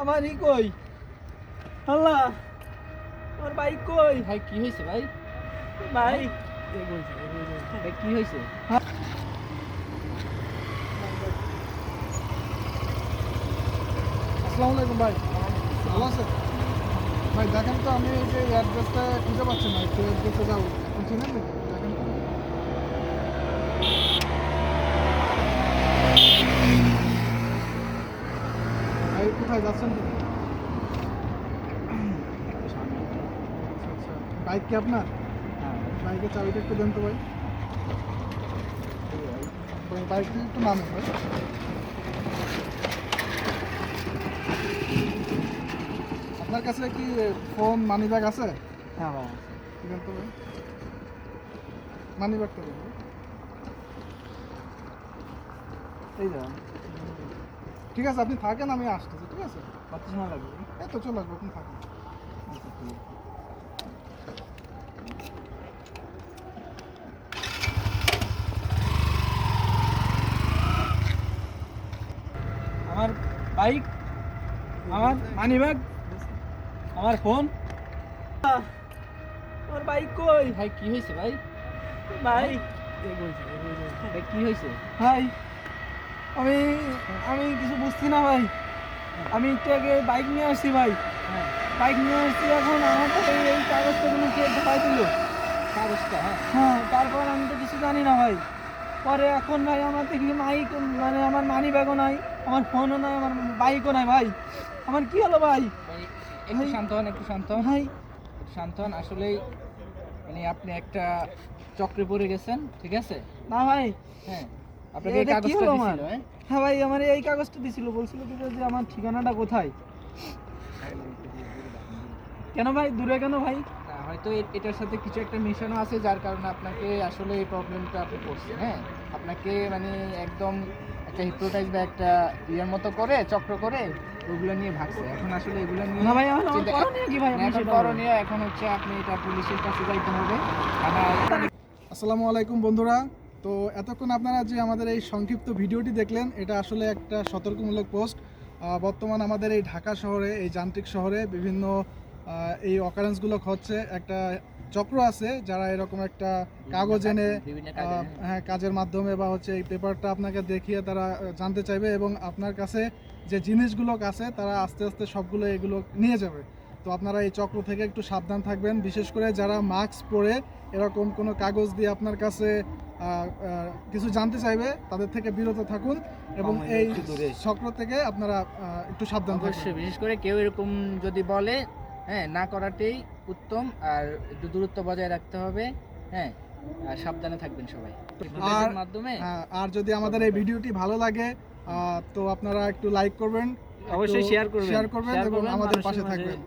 আমার ই কই আল্লাহ আমার বাইক কই ভাই কি হয়েছে ভাই? ভাই ভাই কি হয়েছে? আসসালামু আলাইকুম ভাই, ভালো আছেন? ভাই দেখেন তো, আমি এই যে অ্যাড্রেসটা খুঁজে পাচ্ছি না, একটু অ্যাড্রেসে যাবো। আপনি চিনেন নাকি? দেখেন তো। ভাই কোথায় যাচ্ছেন কি? আচ্ছা আচ্ছা, বাইক কি আপনার? হ্যাঁ বাইকের চাবিটা একটু দেন তো ভাই। বাইকটি একটু নামেন ভাই। আপনার কাছে কি ফোন মানি ব্যাগ আছে? হ্যাঁ ভাই দেন তো ভাই, মানি ব্যাগটা দেন ভাই। এই যান ঠিক আছে, আপনি থাকেন, আমি আসতেছি। ঠিক আছে, কত সময় লাগবে? এই তো চলে আসবো, আপনি থাকেন। আমার বাইক আমার মানি ব্যাগ আমার ফোন আমার বাইক কই ভাই কি হয়েছে ভাই? ভাই ভাই কি হয়েছে? ভাই আমি আমি কিছু বুঝছি না ভাই। আমি একটু আগে বাইক নিয়ে আসছি ভাই, হ্যাঁ বাইক নিয়ে আসছি। এখন আমার তো এই কাগজটাগুলো কে ঢাকাই দিল। কাগজটা হ্যাঁ হ্যাঁ, তারপর আমি তো কিছু জানি না ভাই। পরে এখন ভাই আমার দেখি মাইক, মানে আমার মানি ব্যাগও নাই, আমার ফোনও নাই, আমার বাইকও নাই ভাই। আমার কি হলো ভাই? ভাই একটু শান্ত হন, একটু শান্ত হন, ভাই একটু শান্ত হন। আসলেই মানে আপনি একটা চক্রে পড়ে গেছেন, ঠিক আছে? না ভাই, হ্যাঁ আপনাকে এই এটা কি কাগজটা হলো আমার? দিছিল, হ্যাঁ? হ্যাঁ ভাই, আমার এই কাগজটা দিছিল, বলছিল কি যে আমার ঠিকানাটা কোথায়। কেন ভাই, দূরে কেন ভাই? না, হয়তো এটার সাথে কিছু একটা মিশনও আছে, যার কারণে আপনাকে আসলে এই প্রবলেমটা আপনি পড়ছেন। হ্যাঁ, আপনাকে মানে একদম একটা হিপনোটাইজ বা একটা ইয়ের মতো করে চক্র করে ওগুলো নিয়ে ভাগছে। এখন আসলে এগুলো নিয়ে না ভাই, আমার চিন্তা- করণীয় কি ভাই? না, আপনি এখন সেটা বলেন। করণীয় এখন হচ্ছে আপনি এটা পুলিশের কাছে যাইতে হবে। থানায় আসসালামু আলাইকুম বন্ধুরা। তো এতক্ষণ আপনারা যে আমাদের এই সংক্ষিপ্ত ভিডিওটি দেখলেন, এটা আসলে একটা সতর্কমূলক পোস্ট। বর্তমান আমাদের এই ঢাকা শহরে, এই যান্ত্রিক শহরে বিভিন্ন এই অকারেন্সগুলো হচ্ছে। একটা চক্র আছে যারা এরকম একটা কাগজ এনে বিভিন্ন কাজে, হ্যাঁ, কাজের মাধ্যমে বা হচ্ছে এই পেপারটা আপনাকে দেখিয়ে তারা জানতে চাইবে, এবং আপনার কাছে যে জিনিসগুলো আছে তারা আস্তে আস্তে সবগুলো এগুলো নিয়ে যাবে। তো আপনারা এই চক্র থেকে একটু সাবধান থাকবেন, বিশেষ করে যারা মাস্ক পরে এরকম কোনো কাগজ দিয়ে আপনার কাছে কিছু জানতে চাইবে, তাদের থেকে বিরত থাকুন এবং এই চক্র থেকে আপনারা একটু সাবধান থাকবেন। অবশ্যই, বিশেষ করে কেউ এরকম যদি বলে, হ্যাঁ, না করাটাই উত্তম। আর একটু দূরত্ব বজায় রাখতে হবে। হ্যাঁ, আর সাবধানে থাকবেন সবাই আর মাধ্যমে। আর যদি আমাদের এই ভিডিওটি ভালো লাগে, তো আপনারা একটু লাইক করবেন, অবশ্যই শেয়ার করবেন, এবং আমাদের পাশে থাকবেন।